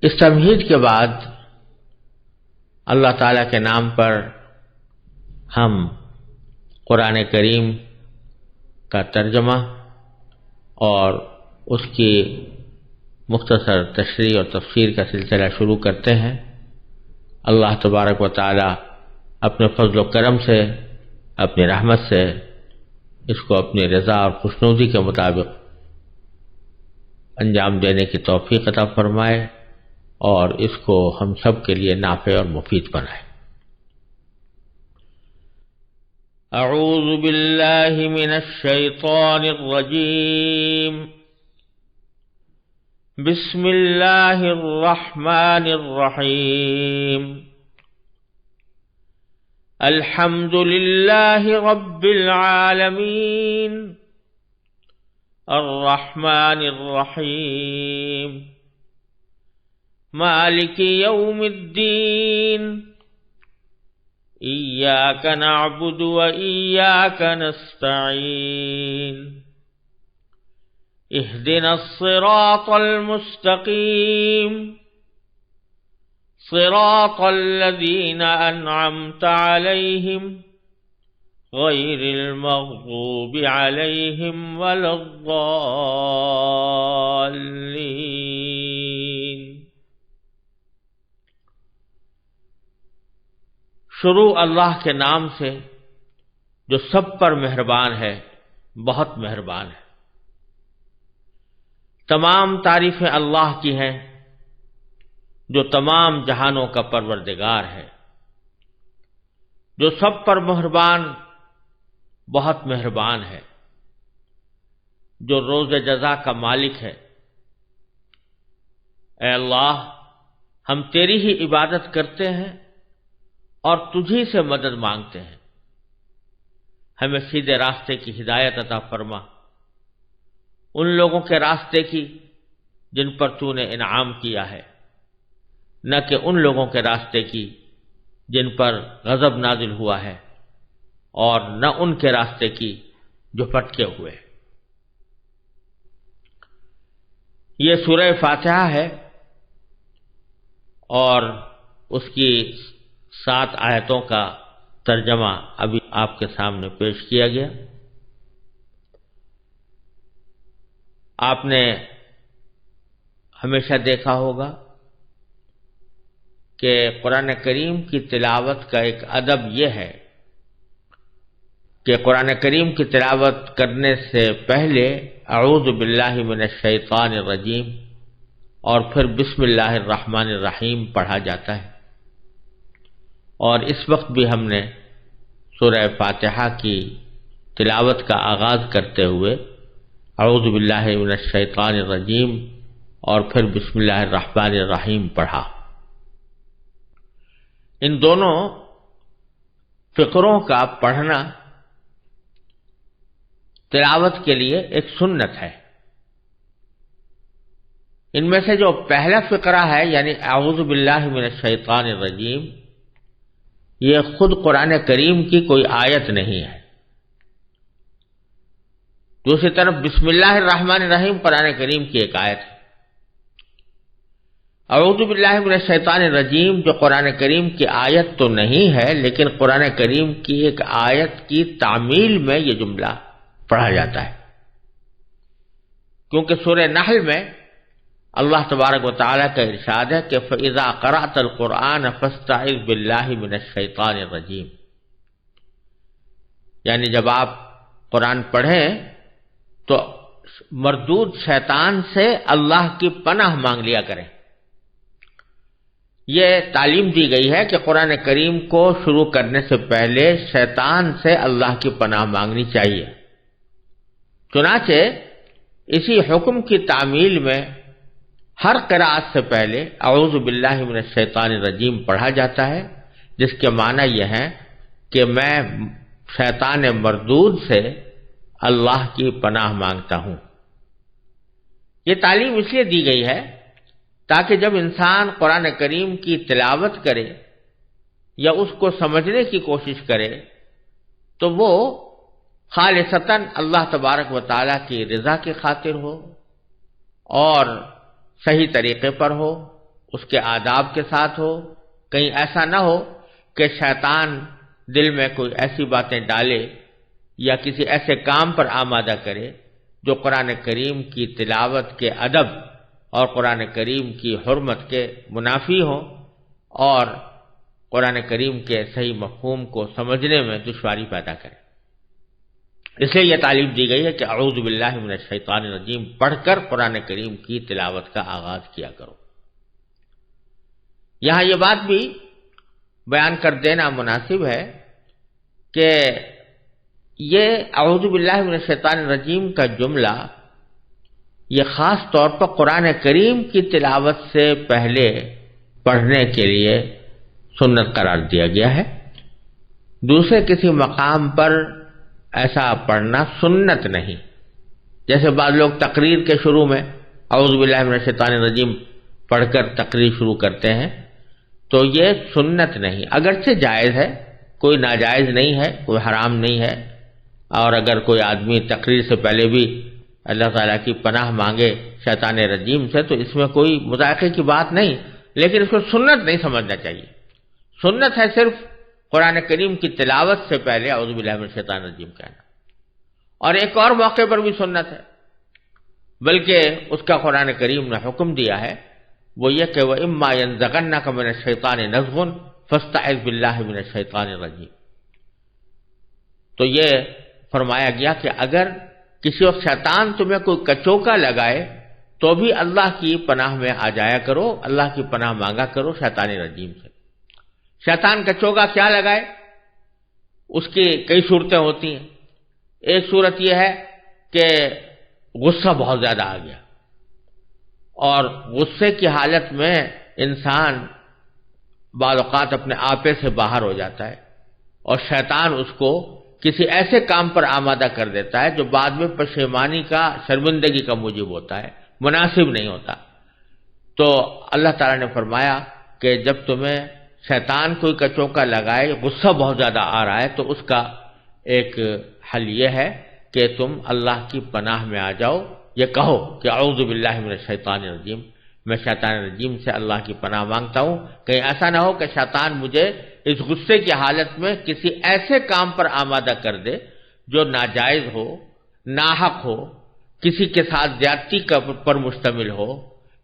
اس تمہید کے بعد اللہ تعالیٰ کے نام پر ہم قرآن کریم کا ترجمہ اور اس کی مختصر تشریح اور تفسیر کا سلسلہ شروع کرتے ہیں۔ اللہ تبارک و تعالیٰ اپنے فضل و کرم سے، اپنی رحمت سے اس کو اپنی رضا اور خوشنودی کے مطابق انجام دینے کی توفیق عطا فرمائے اور اس کو ہم سب کے لیے نافع اور مفید بنائے۔ اعوذ باللہ من الشیطان الرجیم، بسم اللہ الرحمن الرحیم، الحمد للہ رب العالمین، الرحمن الرحیم، مالک یوم الدین، ایاک نعبد و ایاک نستعین، اہدنا الصراط المستقیم، صراط الذین انعمت علیہم غیر المغضوب علیہم ولا الضالین۔ شروع اللہ کے نام سے جو سب پر مہربان ہے، بہت مہربان ہے۔ تمام تعریفیں اللہ کی ہیں جو تمام جہانوں کا پروردگار ہے، جو سب پر مہربان، بہت مہربان ہے، جو روز جزا کا مالک ہے۔ اے اللہ، ہم تیری ہی عبادت کرتے ہیں اور تجھی سے مدد مانگتے ہیں۔ ہمیں سیدھے راستے کی ہدایت عطا فرما، ان لوگوں کے راستے کی جن پر تو نے انعام کیا ہے، نہ کہ ان لوگوں کے راستے کی جن پر غضب نازل ہوا ہے، اور نہ ان کے راستے کی جو پھٹکے ہوئے۔ یہ سورہ فاتحہ ہے اور اس کی 7 آیتوں کا ترجمہ ابھی آپ کے سامنے پیش کیا گیا۔ آپ نے ہمیشہ دیکھا ہوگا کہ قرآن کریم کی تلاوت کا ایک ادب یہ ہے کہ قرآن کریم کی تلاوت کرنے سے پہلے اعوذ باللہ من الشیطان الرجیم اور پھر بسم اللہ الرحمن الرحیم پڑھا جاتا ہے، اور اس وقت بھی ہم نے سورہ فاتحہ کی تلاوت کا آغاز کرتے ہوئے اعوذ باللہ من الشیطان الرجیم اور پھر بسم اللہ الرحمن الرحیم پڑھا۔ ان دونوں فقروں کا پڑھنا تلاوت کے لیے ایک سنت ہے۔ ان میں سے جو پہلا فقرہ ہے یعنی اعوذ باللہ من الشیطان الرجیم، یہ خود قرآن کریم کی کوئی آیت نہیں ہے۔ دوسری طرف بسم اللہ الرحمن الرحیم قرآن کریم کی ایک آیت ہے۔ اعوذ باللہ من الشیطان الرجیم جو قرآن کریم کی آیت تو نہیں ہے، لیکن قرآن کریم کی ایک آیت کی تعمیل میں یہ جملہ پڑھا جاتا ہے، کیونکہ سورہ نحل میں اللہ تبارک و تعالیٰ کا ارشاد ہے کہ فَإِذَا قَرَأْتَ الْقُرْآنَ فَاسْتَعِذْ بِاللَّهِ مِنَ الشَّيْطَانِ الرَّجِيمِ، یعنی جب آپ قرآن پڑھیں تو مردود شیطان سے اللہ کی پناہ مانگ لیا کریں۔ یہ تعلیم دی گئی ہے کہ قرآن کریم کو شروع کرنے سے پہلے شیطان سے اللہ کی پناہ مانگنی چاہیے۔ چنانچہ اسی حکم کی تعمیل میں ہر قرأت سے پہلے اعوذ باللہ من الشیطان الرجیم پڑھا جاتا ہے، جس کے معنی یہ ہے کہ میں شیطان مردود سے اللہ کی پناہ مانگتا ہوں۔ یہ تعلیم اس لیے دی گئی ہے تاکہ جب انسان قرآن کریم کی تلاوت کرے یا اس کو سمجھنے کی کوشش کرے تو وہ خالصتاً اللہ تبارک و تعالیٰ کی رضا کی خاطر ہو اور صحیح طریقے پر ہو، اس کے آداب کے ساتھ ہو، کہیں ایسا نہ ہو کہ شیطان دل میں کوئی ایسی باتیں ڈالے یا کسی ایسے کام پر آمادہ کرے جو قرآن کریم کی تلاوت کے ادب اور قرآن کریم کی حرمت کے منافی ہوں اور قرآن کریم کے صحیح مفہوم کو سمجھنے میں دشواری پیدا کرے۔ اس لیے یہ تعلیم دی گئی ہے کہ اعوذ باللہ من الشیطان الرجیم پڑھ کر قرآن کریم کی تلاوت کا آغاز کیا کرو۔ یہاں یہ بات بھی بیان کر دینا مناسب ہے کہ یہ اعوذ باللہ من الشیطان الرجیم کا جملہ یہ خاص طور پر قرآن کریم کی تلاوت سے پہلے پڑھنے کے لیے سنت قرار دیا گیا ہے۔ دوسرے کسی مقام پر ایسا پڑھنا سنت نہیں، جیسے بعض لوگ تقریر کے شروع میں اعوذ باللہ من الشیطان الرجیم پڑھ کر تقریر شروع کرتے ہیں، تو یہ سنت نہیں، اگرچہ جائز ہے، کوئی ناجائز نہیں ہے، کوئی حرام نہیں ہے، اور اگر کوئی آدمی تقریر سے پہلے بھی اللہ تعالیٰ کی پناہ مانگے شیطان رجیم سے تو اس میں کوئی مذائقے کی بات نہیں، لیکن اس کو سنت نہیں سمجھنا چاہیے۔ سنت ہے صرف قرآن کریم کی تلاوت سے پہلے اعوذ باللہ من الشیطان الرجیم کہنا، اور ایک اور موقع پر بھی سنت ہے، بلکہ اس کا قرآن کریم نے حکم دیا ہے، وہ یہ کہ وَإِمَّا يَنزَغَنَّكَ مِنَ الشَّيْطَانِ نَزْغٌ فَاسْتَعِذْ بِاللَّهِ مِنَ الشَّيْطَانِ الرَّجِيمِ۔ تو یہ فرمایا گیا کہ اگر کسی وقت شیطان تمہیں کوئی کچوکا لگائے تو بھی اللہ کی پناہ میں آ جایا کرو، اللہ کی پناہ مانگا کرو شیطان رجیم سے۔ شیطان کچوکا کیا لگائے؟ اس کی کئی صورتیں ہوتی ہیں۔ ایک صورت یہ ہے کہ غصہ بہت زیادہ آ گیا، اور غصے کی حالت میں انسان بعض اوقات اپنے آپے سے باہر ہو جاتا ہے، اور شیطان اس کو کسی ایسے کام پر آمادہ کر دیتا ہے جو بعد میں پشیمانی کا، شرمندگی کا موجب ہوتا ہے، مناسب نہیں ہوتا۔ تو اللہ تعالیٰ نے فرمایا کہ جب تمہیں شیطان کوئی کچوکا لگائے، غصہ بہت زیادہ آ رہا ہے، تو اس کا ایک حل یہ ہے کہ تم اللہ کی پناہ میں آ جاؤ، یہ کہو کہ اعوذ باللہ من الشیطان الرجیم، میں شیطان الرجیم سے اللہ کی پناہ مانگتا ہوں، کہیں ایسا نہ ہو کہ شیطان مجھے اس غصے کی حالت میں کسی ایسے کام پر آمادہ کر دے جو ناجائز ہو، ناحق ہو، کسی کے ساتھ زیادتی پر مشتمل ہو،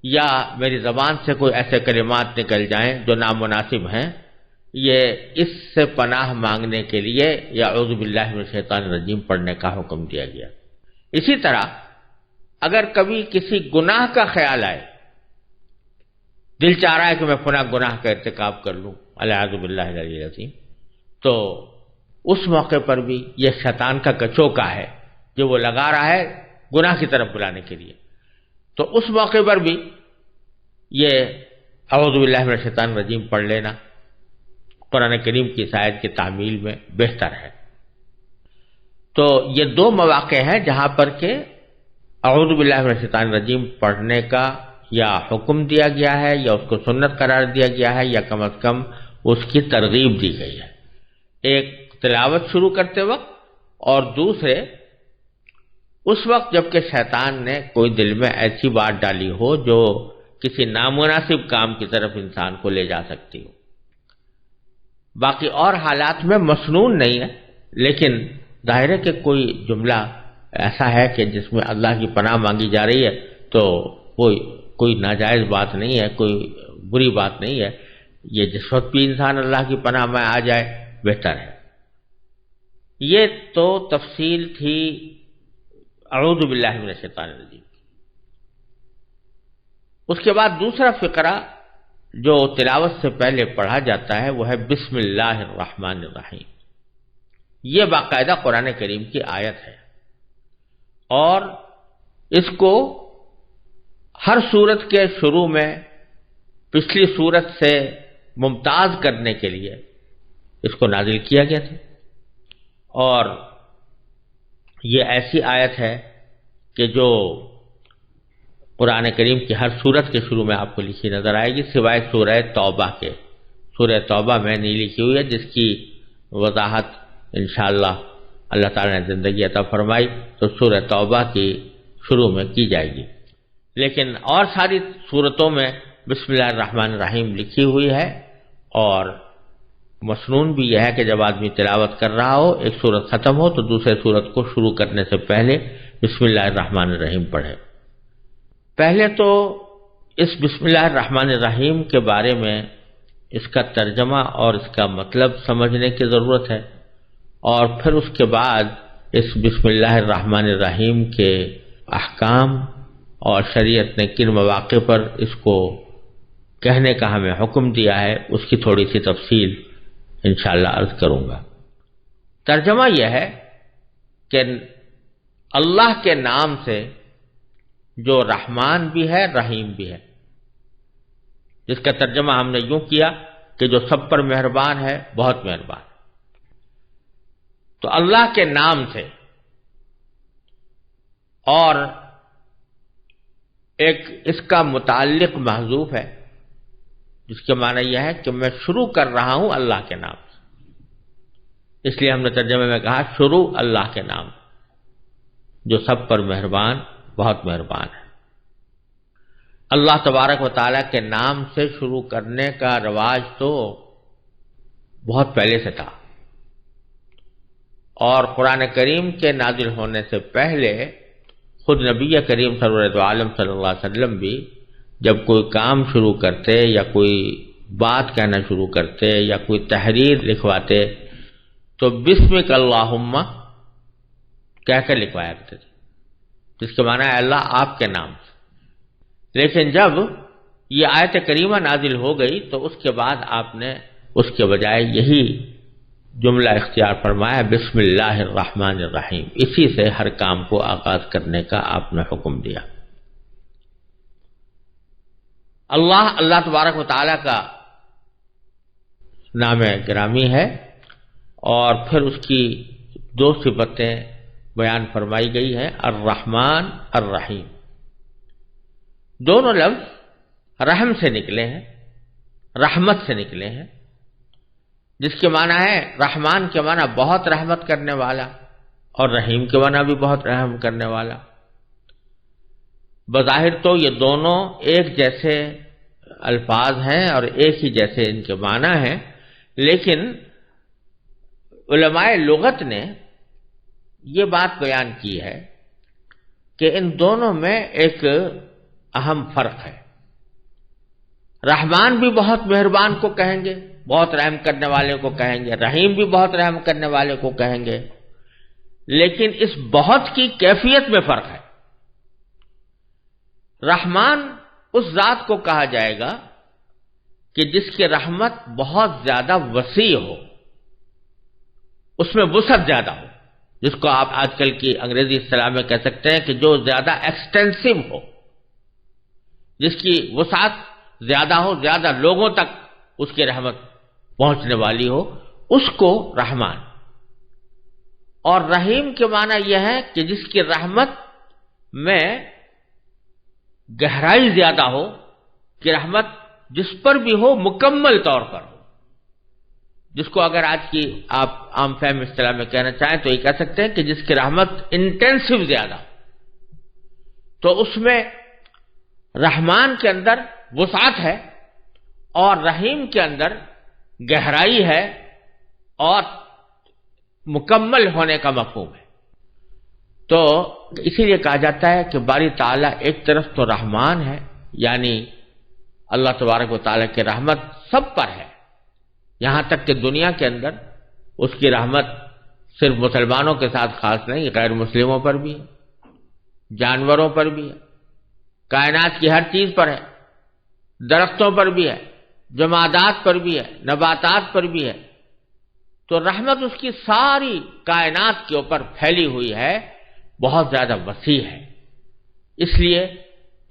یا میری زبان سے کوئی ایسے کلمات نکل جائیں جو نامناسب ہیں۔ یہ اس سے پناہ مانگنے کے لیے یا اعوذ باللہ من الشیطان الرجیم پڑھنے کا حکم دیا گیا۔ اسی طرح اگر کبھی کسی گناہ کا خیال آئے، دل چاہ رہا ہے کہ میں فلاں گناہ کا ارتکاب کر لوں، الیاذ باللہ العلی العظیم، تو اس موقع پر بھی یہ شیطان کا کچوکا ہے جو وہ لگا رہا ہے گناہ کی طرف بلانے کے لیے، تو اس موقع پر بھی یہ اعوذ باللہ من الشیطان الرجیم پڑھ لینا قرآن کریم کی اس آیت کی تعمیل میں بہتر ہے۔ تو یہ دو مواقع ہیں جہاں پر کہ اعوذ باللہ من الشیطان الرجیم پڑھنے کا یا حکم دیا گیا ہے، یا اس کو سنت قرار دیا گیا ہے، یا کم از کم اس کی ترغیب دی گئی ہے، ایک تلاوت شروع کرتے وقت، اور دوسرے اس وقت جب کہ شیطان نے کوئی دل میں ایسی بات ڈالی ہو جو کسی نامناسب کام کی طرف انسان کو لے جا سکتی ہو۔ باقی اور حالات میں مسنون نہیں ہے، لیکن ظاہر ہے کہ کوئی جملہ ایسا ہے کہ جس میں اللہ کی پناہ مانگی جا رہی ہے تو کوئی ناجائز بات نہیں ہے، کوئی بری بات نہیں ہے، یہ جس وقت بھی انسان اللہ کی پناہ میں آ جائے بہتر ہے۔ یہ تو تفصیل تھی اعوذ باللہ من الشیطان الرجیم۔ اس کے بعد دوسرا فقرہ جو تلاوت سے پہلے پڑھا جاتا ہے وہ ہے بسم اللہ الرحمن الرحیم۔ یہ باقاعدہ قرآن کریم کی آیت ہے، اور اس کو ہر سورت کے شروع میں پچھلی سورت سے ممتاز کرنے کے لیے اس کو نازل کیا گیا تھا، اور یہ ایسی آیت ہے کہ جو قرآن کریم کی ہر سورت کے شروع میں آپ کو لکھی نظر آئے گی، سوائے سورہ توبہ کے۔ سورہ توبہ میں نہیں لکھی ہوئی ہے، جس کی وضاحت انشاءاللہ اللہ تعالیٰ نے زندگی عطا فرمائی تو سورہ توبہ کی شروع میں کی جائے گی، لیکن اور ساری سورتوں میں بسم اللہ الرحمن الرحیم لکھی ہوئی ہے، اور مسنون بھی یہ ہے کہ جب آدمی تلاوت کر رہا ہو، ایک سورت ختم ہو تو دوسرے سورت کو شروع کرنے سے پہلے بسم اللہ الرحمن الرحیم پڑھے۔ پہلے تو اس بسم اللہ الرحمن الرحیم کے بارے میں اس کا ترجمہ اور اس کا مطلب سمجھنے کی ضرورت ہے، اور پھر اس کے بعد اس بسم اللہ الرحمن الرحیم کے احکام اور شریعت نے کن مواقع پر اس کو کہنے کا ہمیں حکم دیا ہے اس کی تھوڑی سی تفصیل انشاءاللہ عرض کروں گا۔ ترجمہ یہ ہے کہ اللہ کے نام سے جو رحمان بھی ہے رحیم بھی ہے، جس کا ترجمہ ہم نے یوں کیا کہ جو سب پر مہربان ہے، بہت مہربان۔ تو اللہ کے نام سے، اور ایک اس کا متعلق محذوف ہے جس کے معنی یہ ہے کہ میں شروع کر رہا ہوں اللہ کے نام سے، اس لیے ہم نے ترجمے میں کہا شروع اللہ کے نام، جو سب پر مہربان بہت مہربان ہے۔ اللہ تبارک و تعالیٰ کے نام سے شروع کرنے کا رواج تو بہت پہلے سے تھا، اور قرآن کریم کے نازل ہونے سے پہلے خود نبی کریم صلی اللہ علیہ وسلم بھی جب کوئی کام شروع کرتے یا کوئی بات کہنا شروع کرتے یا کوئی تحریر لکھواتے تو بسمک اللہم کہہ کر لکھوایا کرتے تھے، جس کے معنی ہے اللہ آپ کے نام سے۔ لیکن جب یہ آیت کریمہ نازل ہو گئی تو اس کے بعد آپ نے اس کے بجائے یہی جملہ اختیار فرمایا، بسم اللہ الرحمن الرحیم، اسی سے ہر کام کو آغاز کرنے کا آپ نے حکم دیا۔ اللہ تبارک و تعالیٰ کا نام گرامی ہے، اور پھر اس کی دو صفتیں بیان فرمائی گئی ہیں، الرحمن الرحیم۔ دونوں لفظ رحم سے نکلے ہیں، رحمت سے نکلے ہیں، جس کے معنی ہے رحمان کے معنی بہت رحمت کرنے والا، اور رحیم کے معنی بھی بہت رحم کرنے والا۔ بظاہر تو یہ دونوں ایک جیسے الفاظ ہیں اور ایک ہی جیسے ان کے معنی ہیں، لیکن علماء لغت نے یہ بات بیان کی ہے کہ ان دونوں میں ایک اہم فرق ہے۔ رحمان بھی بہت مہربان کو کہیں گے، بہت رحم کرنے والے کو کہیں گے، رحیم بھی بہت رحم کرنے والے کو کہیں گے، لیکن اس بہت کی کیفیت میں فرق ہے۔ رحمان اس ذات کو کہا جائے گا کہ جس کی رحمت بہت زیادہ وسیع ہو، اس میں وسعت زیادہ ہو، جس کو آپ آج کل کی انگریزی اصطلاح میں کہہ سکتے ہیں کہ جو زیادہ ایکسٹینسو ہو، جس کی وسعت زیادہ ہو، زیادہ لوگوں تک اس کی رحمت پہنچنے والی ہو، اس کو رحمان۔ اور رحیم کے معنی یہ ہے کہ جس کی رحمت میں گہرائی زیادہ ہو، کہ رحمت جس پر بھی ہو مکمل طور پر ہو، جس کو اگر آج کی آپ عام فہم اصطلاح میں کہنا چاہیں تو یہ کہہ سکتے ہیں کہ جس کی رحمت انٹینسو زیادہ ہو، تو اس میں رحمان کے اندر وسعت ہے اور رحیم کے اندر گہرائی ہے اور مکمل ہونے کا مفہوم ہے۔ تو اسی لیے کہا جاتا ہے کہ باری تعالیٰ ایک طرف تو رحمان ہے، یعنی اللہ تبارک و تعالیٰ کی رحمت سب پر ہے، یہاں تک کہ دنیا کے اندر اس کی رحمت صرف مسلمانوں کے ساتھ خاص نہیں، غیر مسلموں پر بھی ہے، جانوروں پر بھی ہے، کائنات کی ہر چیز پر ہے، درختوں پر بھی ہے، جمادات پر بھی ہے، نباتات پر بھی ہے۔ تو رحمت اس کی ساری کائنات کے اوپر پھیلی ہوئی ہے، بہت زیادہ وسیع ہے۔ اس لیے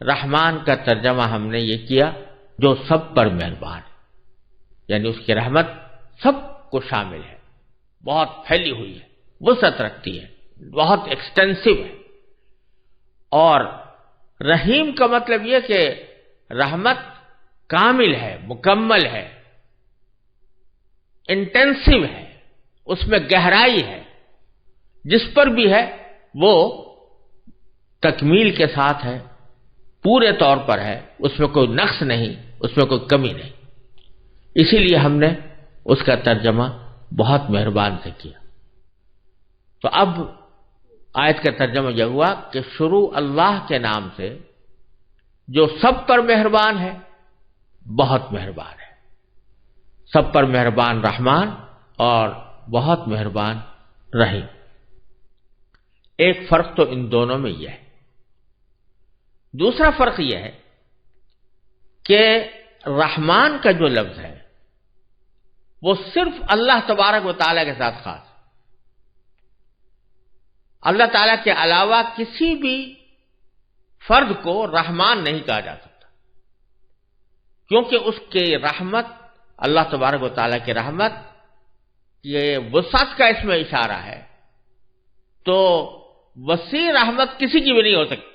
رحمان کا ترجمہ ہم نے یہ کیا جو سب پر مہربان ہے، یعنی اس کی رحمت سب کو شامل ہے، بہت پھیلی ہوئی ہے، وسعت رکھتی ہے، بہت ایکسٹینسو ہے۔ اور رحیم کا مطلب یہ کہ رحمت کامل ہے، مکمل ہے، انٹینسو ہے، اس میں گہرائی ہے، جس پر بھی ہے وہ تکمیل کے ساتھ ہے، پورے طور پر ہے، اس میں کوئی نقص نہیں، اس میں کوئی کمی نہیں، اسی لیے ہم نے اس کا ترجمہ بہت مہربان سے کیا۔ تو اب آیت کا ترجمہ یہ ہوا کہ شروع اللہ کے نام سے جو سب پر مہربان ہے، بہت مہربان ہے، سب پر مہربان رحمان اور بہت مہربان رحیم۔ ایک فرق تو ان دونوں میں یہ ہے۔ دوسرا فرق یہ ہے کہ رحمان کا جو لفظ ہے وہ صرف اللہ تبارک و تعالیٰ کے ساتھ خاص ہے۔ اللہ تعالیٰ کے علاوہ کسی بھی فرد کو رحمان نہیں کہا جا سکتا، کیونکہ اس کی رحمت، اللہ تبارک و تعالیٰ کی رحمت، یہ وسعت کا اس میں اشارہ ہے، تو وسیع رحمت کسی کی بھی نہیں ہو سکتی۔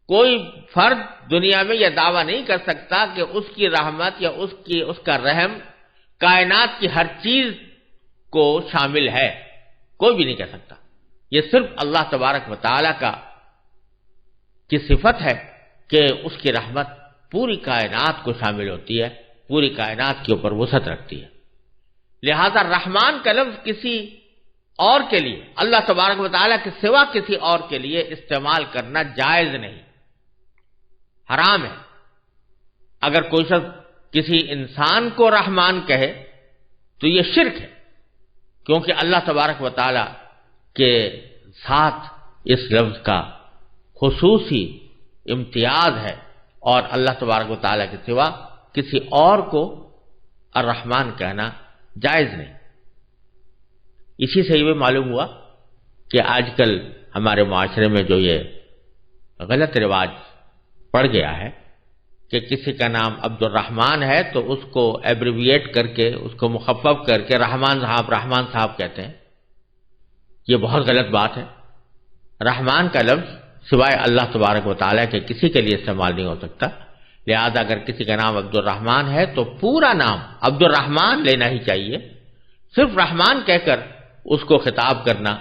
کوئی فرد دنیا میں یہ دعویٰ نہیں کر سکتا کہ اس کی رحمت یا اس کا رحم کائنات کی ہر چیز کو شامل ہے، کوئی بھی نہیں کہہ سکتا۔ یہ صرف اللہ تبارک و تعالیٰ کی صفت ہے کہ اس کی رحمت پوری کائنات کو شامل ہوتی ہے، پوری کائنات کے اوپر وسعت رکھتی ہے۔ لہذا رحمان کا لفظ کسی اور کے لیے، اللہ تبارک و تعالیٰ کے سوا کسی اور کے لیے استعمال کرنا جائز نہیں، حرام ہے۔ اگر کوئی شخص کسی انسان کو رحمان کہے تو یہ شرک ہے، کیونکہ اللہ تبارک و تعالیٰ کے ساتھ اس لفظ کا خصوصی امتیاز ہے، اور اللہ تبارک و تعالیٰ کے سوا کسی اور کو الرحمن کہنا جائز نہیں۔ اسی سے یہ معلوم ہوا کہ آج کل ہمارے معاشرے میں جو یہ غلط رواج پڑ گیا ہے کہ کسی کا نام عبد الرحمن ہے تو اس کو ایبریویٹ کر کے، اس کو مخفف کر کے رحمان صاحب کہتے ہیں، یہ بہت غلط بات ہے۔ رحمان کا لفظ سوائے اللہ تبارک و تعالیٰ کے کسی کے لیے استعمال نہیں ہو سکتا، لہذا اگر کسی کا نام عبد الرحمن ہے تو پورا نام عبد الرحمن لینا ہی چاہیے، صرف رحمان کہہ کر اس کو خطاب کرنا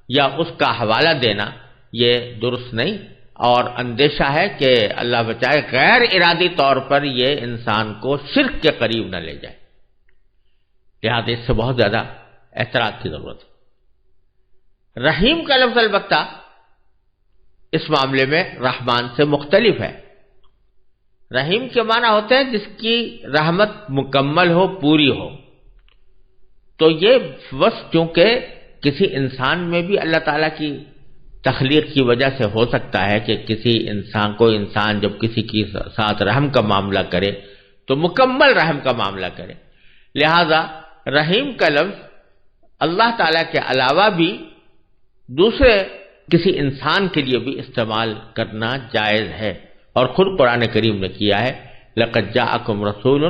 یا اس کا حوالہ دینا یہ درست نہیں، اور اندیشہ ہے کہ اللہ بچائے غیر ارادی طور پر یہ انسان کو شرک کے قریب نہ لے جائے، لہذا اس سے بہت زیادہ احتیاط کی ضرورت ہے۔ رحیم کا لفظ البتہ اس معاملے میں رحمان سے مختلف ہے۔ رحیم کے معنی ہوتے ہیں جس کی رحمت مکمل ہو، پوری ہو، تو یہ وصف چونکہ کسی انسان میں بھی اللہ تعالیٰ کی تخلیق کی وجہ سے ہو سکتا ہے کہ کوئی انسان جب کسی کے ساتھ رحم کا معاملہ کرے تو مکمل رحم کا معاملہ کرے، لہذا رحیم کا لفظ اللہ تعالیٰ کے علاوہ بھی دوسرے کسی انسان کے لیے بھی استعمال کرنا جائز ہے، اور خود قرآن کریم نے کیا ہے، لَقَدْ جَاءَكُمْ رَسُولٌ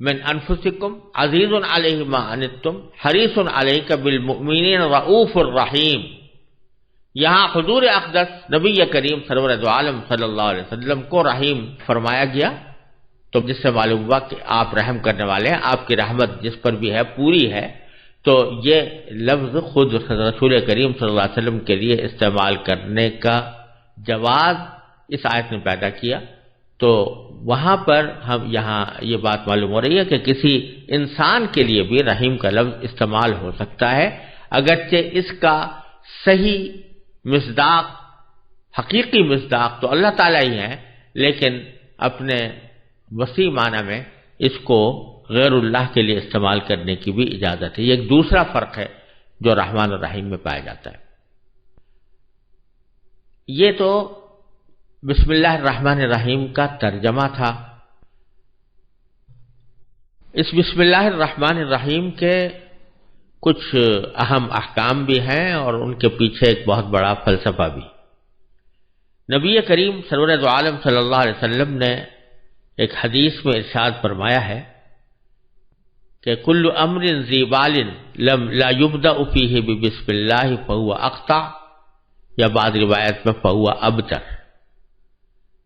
مِّنْ أَنفُسِكُمْ عَزِيزٌ عَلَيْهِ مَا عَنِتُّمْ حَرِيصٌ عَلَيْكَ بِالْمُؤْمِنِينَ رَءُوفٌ رَحِيمٌ۔ یہاں حضور اقدس نبی کریم سرور دو عالم صلی اللہ علیہ وسلم کو رحیم فرمایا گیا، تو جس سے معلوم ہوا کہ آپ رحم کرنے والے ہیں، آپ کی رحمت جس پر بھی ہے پوری ہے، تو یہ لفظ خود رسول کریم صلی اللہ علیہ وسلم کے لیے استعمال کرنے کا جواز اس آیت نے پیدا کیا۔ تو وہاں پر ہم یہاں یہ بات معلوم ہو رہی ہے کہ کسی انسان کے لیے بھی رحیم کا لفظ استعمال ہو سکتا ہے، اگرچہ اس کا صحیح مصداق، حقیقی مصداق تو اللہ تعالیٰ ہی ہے، لیکن اپنے وسیع معنی میں اس کو غیر اللہ کے لیے استعمال کرنے کی بھی اجازت ہے۔ یہ ایک دوسرا فرق ہے جو رحمان اور رحیم میں پایا جاتا ہے۔ یہ تو بسم اللہ الرحمن الرحیم کا ترجمہ تھا۔ اس بسم اللہ الرحمن الرحیم کے کچھ اہم احکام بھی ہیں اور ان کے پیچھے ایک بہت بڑا فلسفہ بھی۔ نبی کریم سرور دو عالم صلی اللہ علیہ وسلم نے ایک حدیث میں ارشاد فرمایا ہے کہ کل امر ذی بال لا یبدأ فیہ بسم اللہ فہو اقطع، یا بعض روایت میں فہو ابتر،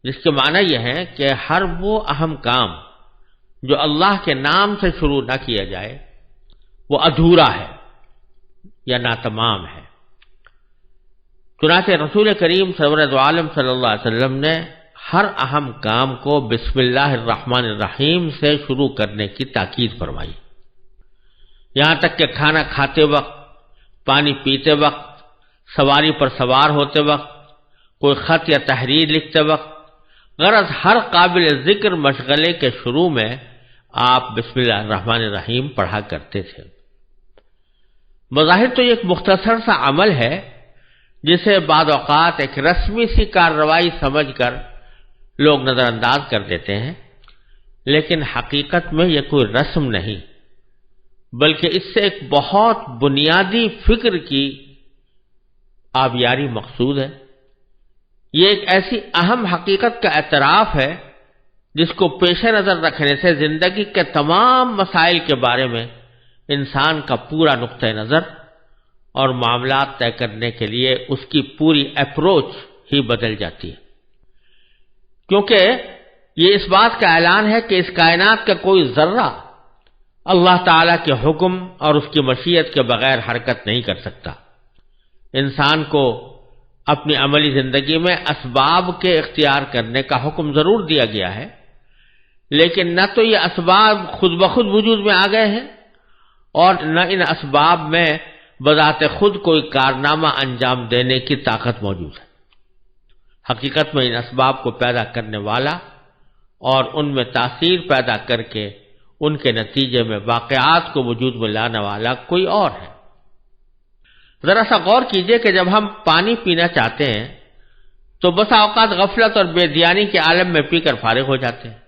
جس کے معنی یہ ہے کہ ہر وہ اہم کام جو اللہ کے نام سے شروع نہ کیا جائے وہ ادھورا ہے یا ناتمام ہے۔ چنانچہ رسول کریم صلی اللہ علیہ وسلم نے ہر اہم کام کو بسم اللہ الرحمن الرحیم سے شروع کرنے کی تاکید فرمائی، یہاں تک کہ کھانا کھاتے وقت، پانی پیتے وقت، سواری پر سوار ہوتے وقت، کوئی خط یا تحریر لکھتے وقت، غرض ہر قابل ذکر مشغلے کے شروع میں آپ بسم اللہ الرحمن الرحیم پڑھا کرتے تھے۔ بظاہر تو یہ ایک مختصر سا عمل ہے جسے بعض اوقات ایک رسمی سی کارروائی سمجھ کر لوگ نظر انداز کر دیتے ہیں، لیکن حقیقت میں یہ کوئی رسم نہیں، بلکہ اس سے ایک بہت بنیادی فکر کی آبیاری مقصود ہے۔ یہ ایک ایسی اہم حقیقت کا اعتراف ہے جس کو پیش نظر رکھنے سے زندگی کے تمام مسائل کے بارے میں انسان کا پورا نقطہ نظر اور معاملات طے کرنے کے لیے اس کی پوری اپروچ ہی بدل جاتی ہے، کیونکہ یہ اس بات کا اعلان ہے کہ اس کائنات کا کوئی ذرہ اللہ تعالیٰ کے حکم اور اس کی مشیت کے بغیر حرکت نہیں کر سکتا۔ انسان کو اپنی عملی زندگی میں اسباب کے اختیار کرنے کا حکم ضرور دیا گیا ہے، لیکن نہ تو یہ اسباب خود بخود وجود میں آ گئے ہیں اور نہ ان اسباب میں بذات خود کوئی کارنامہ انجام دینے کی طاقت موجود ہے۔ حقیقت میں ان اسباب کو پیدا کرنے والا اور ان میں تاثیر پیدا کر کے ان کے نتیجے میں واقعات کو وجود میں لانے والا کوئی اور ہے۔ ذرا سا غور کیجئے کہ جب ہم پانی پینا چاہتے ہیں تو بسا اوقات غفلت اور بے دیانی کے عالم میں پی کر فارغ ہو جاتے ہیں۔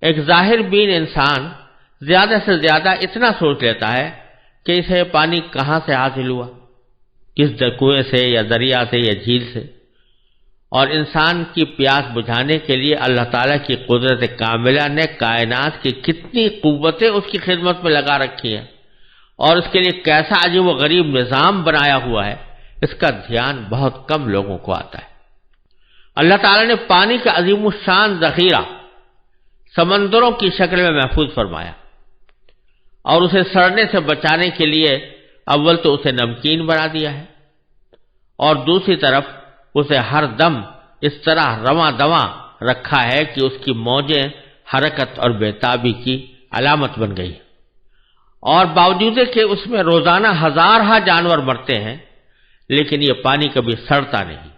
ایک ظاہر بین انسان زیادہ سے زیادہ اتنا سوچ لیتا ہے کہ اسے پانی کہاں سے حاصل ہوا، کس کنویں سے یا دریا سے یا جھیل سے، اور انسان کی پیاس بجھانے کے لیے اللہ تعالیٰ کی قدرت کاملہ نے کائنات کی کتنی قوتیں اس کی خدمت میں لگا رکھی ہیں اور اس کے لیے کیسا عجیب و غریب نظام بنایا ہوا ہے، اس کا دھیان بہت کم لوگوں کو آتا ہے۔ اللہ تعالیٰ نے پانی کا عظیم الشان ذخیرہ سمندروں کی شکل میں محفوظ فرمایا اور اسے سڑنے سے بچانے کے لیے اول تو اسے نمکین بنا دیا ہے اور دوسری طرف اسے ہر دم اس طرح رواں دواں رکھا ہے کہ اس کی موجیں حرکت اور بےتابی کی علامت بن گئی، اور باوجود کہ اس میں روزانہ ہزارہ جانور مرتے ہیں لیکن یہ پانی کبھی سڑتا نہیں۔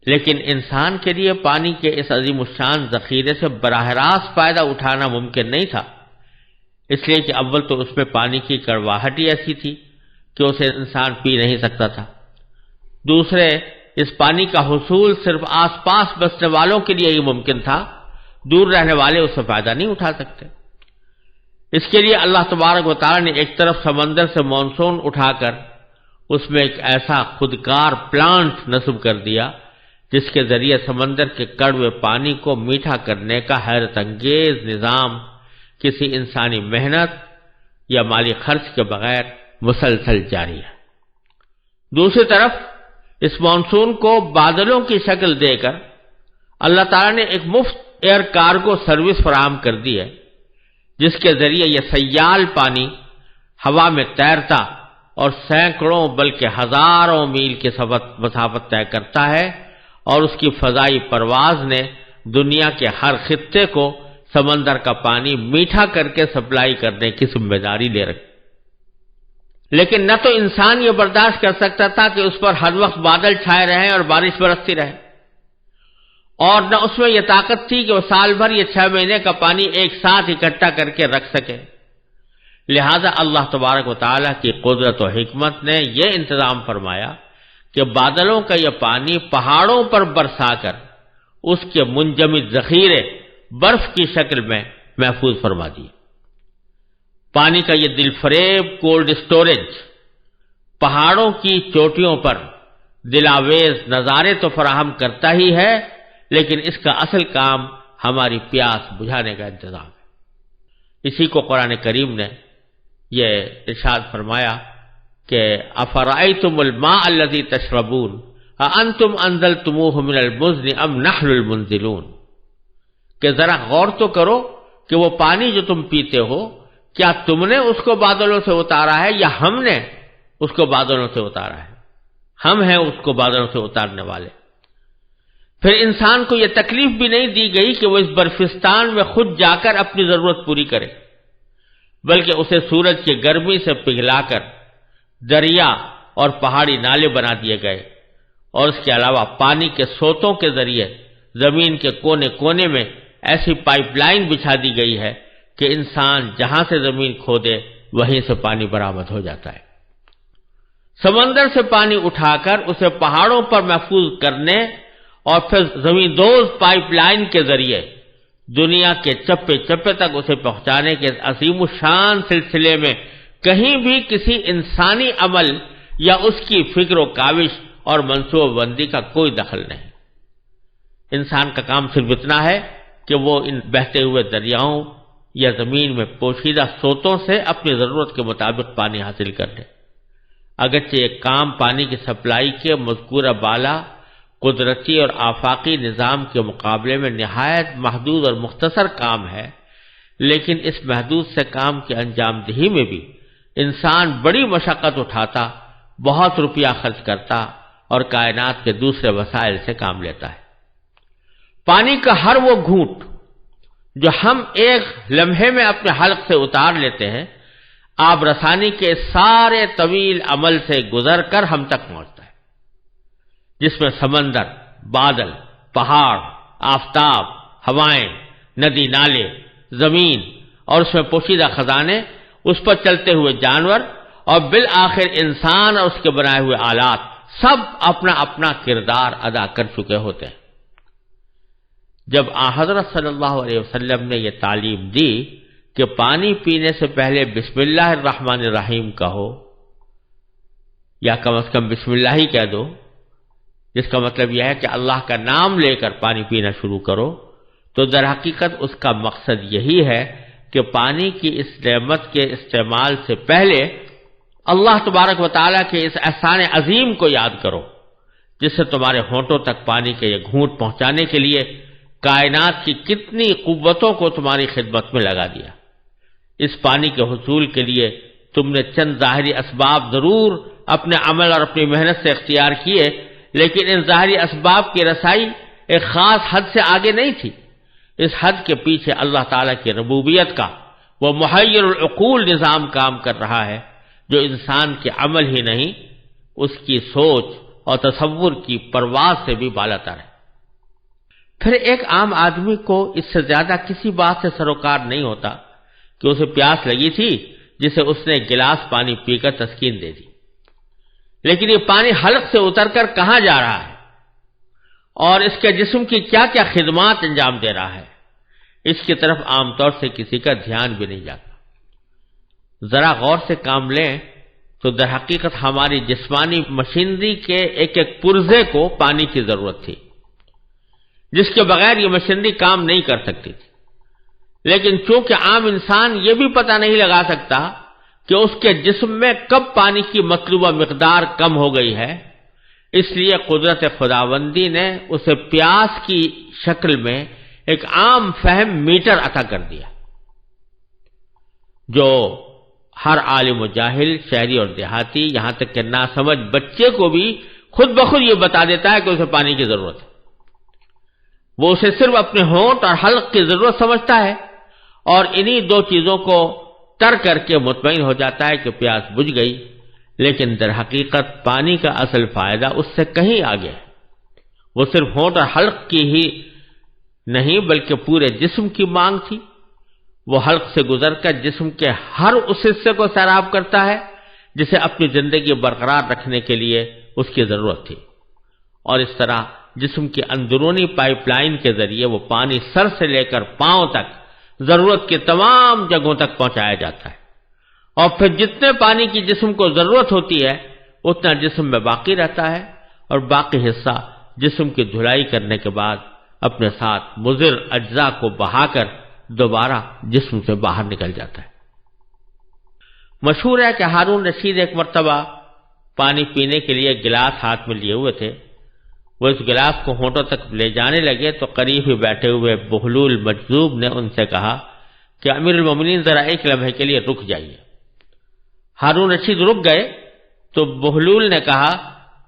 لیکن انسان کے لیے پانی کے اس عظیم الشان ذخیرے سے براہ راست فائدہ اٹھانا ممکن نہیں تھا، اس لیے کہ اول تو اس میں پانی کی کڑواہٹ ہی ایسی تھی کہ اسے انسان پی نہیں سکتا تھا، دوسرے اس پانی کا حصول صرف آس پاس بسنے والوں کے لیے ہی ممکن تھا، دور رہنے والے اس سے فائدہ نہیں اٹھا سکتے۔ اس کے لیے اللہ تبارک و تعالیٰ نے ایک طرف سمندر سے مانسون اٹھا کر اس میں ایک ایسا خودکار پلانٹ نصب کر دیا جس کے ذریعے سمندر کے کڑوے پانی کو میٹھا کرنے کا حیرت انگیز نظام کسی انسانی محنت یا مالی خرچ کے بغیر مسلسل جاری ہے۔ دوسری طرف اس مانسون کو بادلوں کی شکل دے کر اللہ تعالیٰ نے ایک مفت ایئر کارگو سروس فراہم کر دی ہے جس کے ذریعے یہ سیال پانی ہوا میں تیرتا اور سینکڑوں بلکہ ہزاروں میل کی مسافت طے کرتا ہے، اور اس کی فضائی پرواز نے دنیا کے ہر خطے کو سمندر کا پانی میٹھا کر کے سپلائی کرنے کی ذمہ داری لے رکھی۔ لیکن نہ تو انسان یہ برداشت کر سکتا تھا کہ اس پر ہر وقت بادل چھائے رہیں اور بارش برستی رہے، اور نہ اس میں یہ طاقت تھی کہ وہ سال بھر یہ 6 مہینے کا پانی ایک ساتھ اکٹھا کر کے رکھ سکے۔ لہذا اللہ تبارک و تعالیٰ کی قدرت و حکمت نے یہ انتظام فرمایا کہ بادلوں کا یہ پانی پہاڑوں پر برسا کر اس کے منجمد ذخیرے برف کی شکل میں محفوظ فرما دیے۔ پانی کا یہ دل فریب کولڈ سٹوریج پہاڑوں کی چوٹیوں پر دلاویز نظارے تو فراہم کرتا ہی ہے، لیکن اس کا اصل کام ہماری پیاس بجھانے کا انتظام ہے۔ اسی کو قرآن کریم نے یہ ارشاد فرمایا کہ افرأیتم الماء الذی تشربون اانتم انزلتموہ من المزن ام نحن المنزلون، کہ ذرا غور تو کرو کہ وہ پانی جو تم پیتے ہو کیا تم نے اس کو بادلوں سے اتارا ہے یا ہم نے اس کو بادلوں سے اتارا ہے؟ ہم ہیں اس کو بادلوں سے اتارنے والے۔ پھر انسان کو یہ تکلیف بھی نہیں دی گئی کہ وہ اس برفستان میں خود جا کر اپنی ضرورت پوری کرے، بلکہ اسے سورج کی گرمی سے پگھلا کر دریا اور پہاڑی نالے بنا دیے گئے، اور اس کے علاوہ پانی کے سوتوں کے ذریعے زمین کے کونے کونے میں ایسی پائپ لائن بچھا دی گئی ہے کہ انسان جہاں سے زمین کھودے وہیں سے پانی برآمد ہو جاتا ہے۔ سمندر سے پانی اٹھا کر اسے پہاڑوں پر محفوظ کرنے اور پھر زمین دوز پائپ لائن کے ذریعے دنیا کے چپے چپے تک اسے پہنچانے کے عظیم الشان سلسلے میں کہیں بھی کسی انسانی عمل یا اس کی فکر و کاوش اور منصوبہ بندی کا کوئی دخل نہیں۔ انسان کا کام صرف اتنا ہے کہ وہ ان بہتے ہوئے دریاؤں یا زمین میں پوشیدہ سوتوں سے اپنی ضرورت کے مطابق پانی حاصل کر لے۔ اگرچہ یہ کام پانی کی سپلائی کے مذکورہ بالا قدرتی اور آفاقی نظام کے مقابلے میں نہایت محدود اور مختصر کام ہے، لیکن اس محدود سے کام کی انجام دہی میں بھی انسان بڑی مشقت اٹھاتا، بہت روپیہ خرچ کرتا اور کائنات کے دوسرے وسائل سے کام لیتا ہے۔ پانی کا ہر وہ گھونٹ جو ہم ایک لمحے میں اپنے حلق سے اتار لیتے ہیں، آب رسانی کے سارے طویل عمل سے گزر کر ہم تک پہنچتا ہے، جس میں سمندر، بادل، پہاڑ، آفتاب، ہوائیں، ندی نالے، زمین اور اس میں پوشیدہ خزانے، اس پر چلتے ہوئے جانور اور بالآخر انسان اور اس کے بنائے ہوئے آلات سب اپنا اپنا کردار ادا کر چکے ہوتے ہیں۔ جب حضرت صلی اللہ علیہ وسلم نے یہ تعلیم دی کہ پانی پینے سے پہلے بسم اللہ الرحمن الرحیم کہو، یا کم از کم بسم اللہ ہی کہہ دو، جس کا مطلب یہ ہے کہ اللہ کا نام لے کر پانی پینا شروع کرو، تو در حقیقت اس کا مقصد یہی ہے کہ پانی کی اس نعمت کے استعمال سے پہلے اللہ تبارک و تعالیٰ کے اس احسان عظیم کو یاد کرو، جس سے تمہارے ہونٹوں تک پانی کے یہ گھونٹ پہنچانے کے لیے کائنات کی کتنی قوتوں کو تمہاری خدمت میں لگا دیا۔ اس پانی کے حصول کے لیے تم نے چند ظاہری اسباب ضرور اپنے عمل اور اپنی محنت سے اختیار کیے، لیکن ان ظاہری اسباب کی رسائی ایک خاص حد سے آگے نہیں تھی۔ اس حد کے پیچھے اللہ تعالیٰ کی ربوبیت کا وہ محیر العقول نظام کام کر رہا ہے، جو انسان کے عمل ہی نہیں، اس کی سوچ اور تصور کی پرواز سے بھی بالاتر ہے۔ پھر ایک عام آدمی کو اس سے زیادہ کسی بات سے سروکار نہیں ہوتا کہ اسے پیاس لگی تھی جسے اس نے ایک گلاس پانی پی کر تسکین دے دی، لیکن یہ پانی حلق سے اتر کر کہاں جا رہا ہے اور اس کے جسم کی کیا کیا خدمات انجام دے رہا ہے، اس کی طرف عام طور سے کسی کا دھیان بھی نہیں جاتا۔ ذرا غور سے کام لیں تو در حقیقت ہماری جسمانی مشینری کے ایک ایک پرزے کو پانی کی ضرورت تھی، جس کے بغیر یہ مشینری کام نہیں کر سکتی تھی، لیکن چونکہ عام انسان یہ بھی پتہ نہیں لگا سکتا کہ اس کے جسم میں کب پانی کی مطلوبہ مقدار کم ہو گئی ہے، اس لیے قدرت خداوندی نے اسے پیاس کی شکل میں ایک عام فہم میٹر عطا کر دیا، جو ہر عالم و جاہل، شہری اور دیہاتی، یہاں تک کہ ناسمجھ بچے کو بھی خود بخود یہ بتا دیتا ہے کہ اسے پانی کی ضرورت ہے۔ وہ اسے صرف اپنے ہونٹ اور حلق کی ضرورت سمجھتا ہے اور انہی دو چیزوں کو تر کر کے مطمئن ہو جاتا ہے کہ پیاس بجھ گئی، لیکن در حقیقت پانی کا اصل فائدہ اس سے کہیں آگے ہے۔ وہ صرف ہونٹ اور حلق کی ہی نہیں بلکہ پورے جسم کی مانگ تھی۔ وہ حلق سے گزر کر جسم کے ہر اس حصے کو سیراب کرتا ہے جسے اپنی زندگی برقرار رکھنے کے لیے اس کی ضرورت تھی، اور اس طرح جسم کی اندرونی پائپ لائن کے ذریعے وہ پانی سر سے لے کر پاؤں تک ضرورت کی تمام جگہوں تک پہنچایا جاتا ہے، اور پھر جتنے پانی کی جسم کو ضرورت ہوتی ہے اتنا جسم میں باقی رہتا ہے، اور باقی حصہ جسم کی دھلائی کرنے کے بعد اپنے ساتھ مضر اجزاء کو بہا کر دوبارہ جسم سے باہر نکل جاتا ہے۔ مشہور ہے کہ ہارون رشید ایک مرتبہ پانی پینے کے لیے گلاس ہاتھ میں لیے ہوئے تھے۔ وہ اس گلاس کو ہونٹوں تک لے جانے لگے تو قریب ہی بیٹھے ہوئے بہلول مجذوب نے ان سے کہا کہ امیر المومنین ذرا ایک لمحے کے لیے رک جائیے۔ ہارون رشید رک گئے تو بہلول نے کہا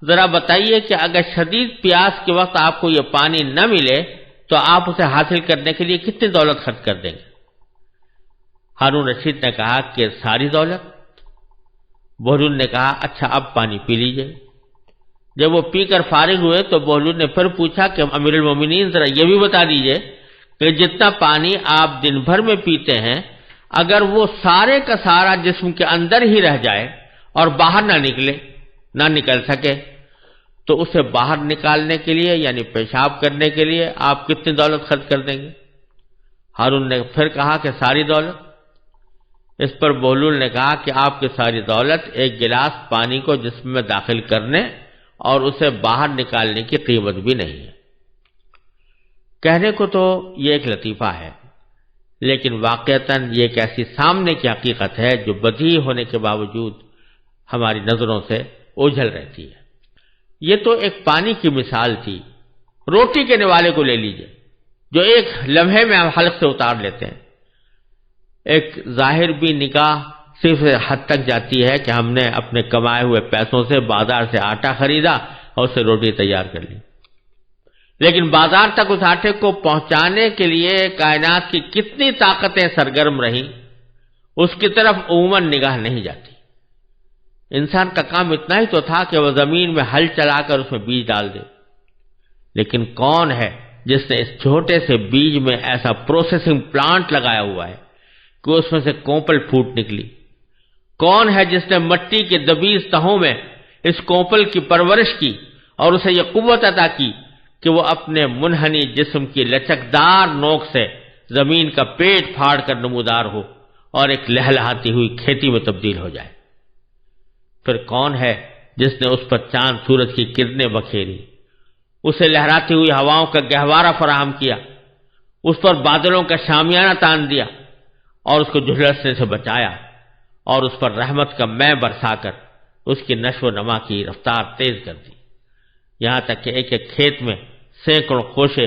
ذرا بتائیے کہ اگر شدید پیاس کے وقت آپ کو یہ پانی نہ ملے تو آپ اسے حاصل کرنے کے لیے کتنی دولت خرچ کر دیں گے؟ ہارون رشید نے کہا کہ ساری دولت۔ بہلول نے کہا اچھا اب پانی پی لیجئے۔ جب وہ پی کر فارغ ہوئے تو بہلول نے پھر پوچھا کہ امیر المومنین ذرا یہ بھی بتا دیجئے کہ جتنا پانی آپ دن بھر میں پیتے ہیں اگر وہ سارے کا سارا جسم کے اندر ہی رہ جائے اور باہر نہ نکل سکے تو اسے باہر نکالنے کے لیے یعنی پیشاب کرنے کے لیے آپ کتنی دولت خرچ کر دیں گے؟ ہارون نے پھر کہا کہ ساری دولت۔ اس پر بہلول نے کہا کہ آپ کی ساری دولت ایک گلاس پانی کو جسم میں داخل کرنے اور اسے باہر نکالنے کی قیمت بھی نہیں ہے۔ کہنے کو تو یہ ایک لطیفہ ہے، لیکن واقعتاً یہ ایک ایسی سامنے کی حقیقت ہے جو بدیہی ہونے کے باوجود ہماری نظروں سے اوجھل رہتی ہے۔ یہ تو ایک پانی کی مثال تھی۔ روٹی کے نوالے کو لے لیجئے جو ایک لمحے میں ہم حلق سے اتار لیتے ہیں۔ ایک ظاہر بھی نگاہ صرف حد تک جاتی ہے کہ ہم نے اپنے کمائے ہوئے پیسوں سے بازار سے آٹا خریدا اور اسے روٹی تیار کر لی، لیکن بازار تک اس آٹے کو پہنچانے کے لیے کائنات کی کتنی طاقتیں سرگرم رہیں اس کی طرف عموماً نگاہ نہیں جاتی۔ انسان کا کام اتنا ہی تو تھا کہ وہ زمین میں ہل چلا کر اس میں بیج ڈال دے، لیکن کون ہے جس نے اس چھوٹے سے بیج میں ایسا پروسیسنگ پلانٹ لگایا ہوا ہے کہ اس میں سے کوپل پھوٹ نکلی؟ کون ہے جس نے مٹی کے دبیز تہوں میں اس کوپل کی پرورش کی اور اسے یہ قوت عطا کی کہ وہ اپنے منحنی جسم کی لچکدار نوک سے زمین کا پیٹ پھاڑ کر نمودار ہو اور ایک لہلہاتی ہوئی کھیتی میں تبدیل ہو جائے؟ پھر کون ہے جس نے اس پر چاند سورج کی کرنیں بکھیری، اسے لہراتی ہوئی ہواؤں کا گہوارہ فراہم کیا، اس پر بادلوں کا شامیانہ تان دیا اور اس کو جھلسنے سے بچایا اور اس پر رحمت کا مے برسا کر اس کی نشو و نما کی رفتار تیز کر دی، یہاں تک کہ ایک ایک کھیت میں سینکڑوں خوشے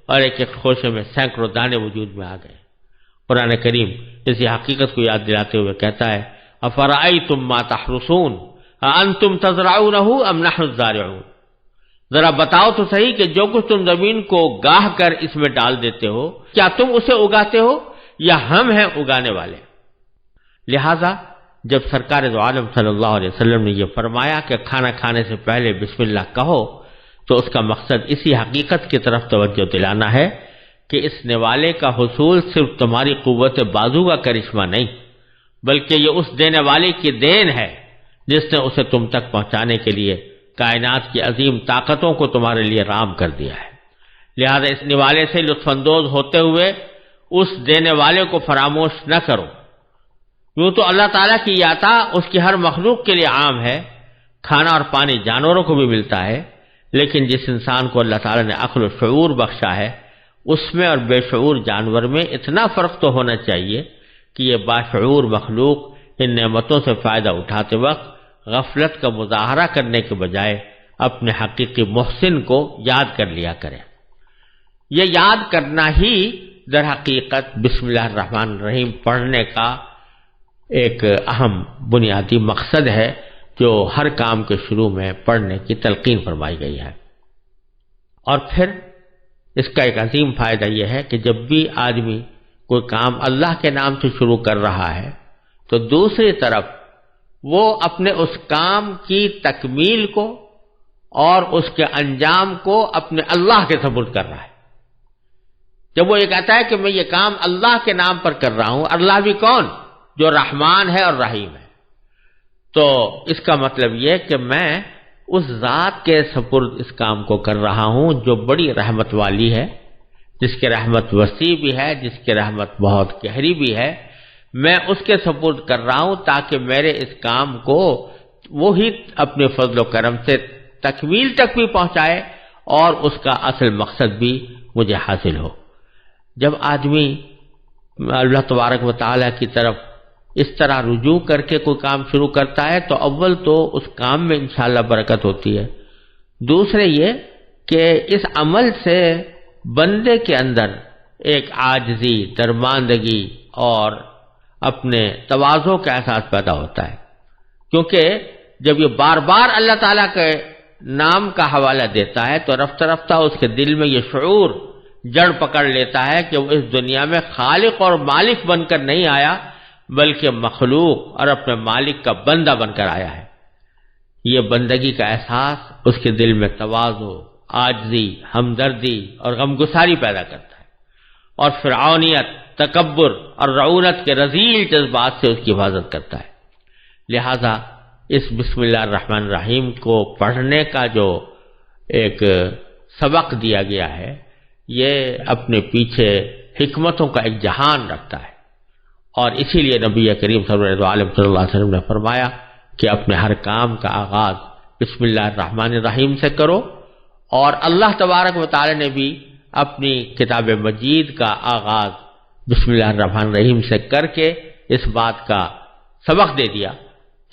اور ایک ایک خوشے میں سینکڑوں دانے وجود میں آ گئے۔ قرآن کریم اسی حقیقت کو یاد دلاتے ہوئے کہتا ہے افرأیتم ما تحرثون اانتم تزرعونہ ام نحن الزارعون، ذرا بتاؤ تو صحیح کہ جو کچھ تم زمین کو گاہ کر اس میں ڈال دیتے ہو کیا تم اسے اگاتے ہو یا ہم ہیں اگانے والے؟ لہذا جب سرکار دو عالم صلی اللہ علیہ وسلم نے یہ فرمایا کہ کھانا کھانے سے پہلے بسم اللہ کہو تو اس کا مقصد اسی حقیقت کی طرف توجہ دلانا ہے کہ اس نوالے کا حصول صرف تمہاری قوت بازو کا کرشمہ نہیں بلکہ یہ اس دینے والے کی دین ہے جس نے اسے تم تک پہنچانے کے لیے کائنات کی عظیم طاقتوں کو تمہارے لیے رام کر دیا ہے۔ لہذا اس نوالے سے لطف اندوز ہوتے ہوئے اس دینے والے کو فراموش نہ کرو۔ یوں تو اللہ تعالیٰ کی یہ عطا اس کی ہر مخلوق کے لیے عام ہے، کھانا اور پانی جانوروں کو بھی ملتا ہے، لیکن جس انسان کو اللہ تعالیٰ نے عقل و شعور بخشا ہے اس میں اور بے شعور جانور میں اتنا فرق تو ہونا چاہیے کہ یہ باشعور مخلوق ان نعمتوں سے فائدہ اٹھاتے وقت غفلت کا مظاہرہ کرنے کے بجائے اپنے حقیقی محسن کو یاد کر لیا کرے۔ یہ یاد کرنا ہی در حقیقت بسم اللہ الرحمن الرحیم پڑھنے کا ایک اہم بنیادی مقصد ہے جو ہر کام کے شروع میں پڑھنے کی تلقین فرمائی گئی ہے۔ اور پھر اس کا ایک عظیم فائدہ یہ ہے کہ جب بھی آدمی کوئی کام اللہ کے نام سے شروع کر رہا ہے تو دوسری طرف وہ اپنے اس کام کی تکمیل کو اور اس کے انجام کو اپنے اللہ کے سپرد کر رہا ہے۔ جب وہ یہ کہتا ہے کہ میں یہ کام اللہ کے نام پر کر رہا ہوں، اللہ بھی کون؟ جو رحمان ہے اور رحیم ہے، تو اس کا مطلب یہ کہ میں اس ذات کے سپرد اس کام کو کر رہا ہوں جو بڑی رحمت والی ہے، جس کی رحمت وسیع بھی ہے، جس کی رحمت بہت گہری بھی ہے، میں اس کے سپرد کر رہا ہوں تاکہ میرے اس کام کو وہی اپنے فضل و کرم سے تکمیل تک بھی پہنچائے اور اس کا اصل مقصد بھی مجھے حاصل ہو۔ جب آدمی اللہ تبارک و تعالیٰ کی طرف اس طرح رجوع کر کے کوئی کام شروع کرتا ہے تو اول تو اس کام میں انشاءاللہ برکت ہوتی ہے، دوسرے یہ کہ اس عمل سے بندے کے اندر ایک عاجزی، درماندگی اور اپنے تواضع کا احساس پیدا ہوتا ہے، کیونکہ جب یہ بار بار اللہ تعالیٰ کے نام کا حوالہ دیتا ہے تو رفتہ رفتہ اس کے دل میں یہ شعور جڑ پکڑ لیتا ہے کہ وہ اس دنیا میں خالق اور مالک بن کر نہیں آیا بلکہ مخلوق اور اپنے مالک کا بندہ بن کر آیا ہے۔ یہ بندگی کا احساس اس کے دل میں تواضع، عاجزی، ہمدردی اور غمگساری پیدا کرتا ہے، اور فرعونیت، تکبر اور رعونت کے رذیل جذبات سے اس کی حفاظت کرتا ہے۔ لہذا اس بسم اللہ الرحمن الرحیم کو پڑھنے کا جو ایک سبق دیا گیا ہے، یہ اپنے پیچھے حکمتوں کا ایک جہان رکھتا ہے، اور اسی لیے نبی کریم صلی اللہ علیہ وسلم نے فرمایا کہ اپنے ہر کام کا آغاز بسم اللہ الرحمن الرحیم سے کرو، اور اللہ تبارک و تعالی نے بھی اپنی کتاب مجید کا آغاز بسم اللہ الرحمن الرحیم سے کر کے اس بات کا سبق دے دیا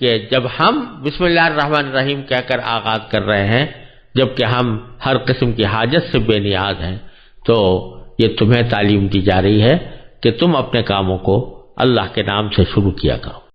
کہ جب ہم بسم اللہ الرحمن الرحیم کہہ کر آغاز کر رہے ہیں جبکہ ہم ہر قسم کی حاجت سے بے نیاز ہیں، تو یہ تمہیں تعلیم دی جا رہی ہے کہ تم اپنے کاموں کو اللہ کے نام سے شروع کیا کرو۔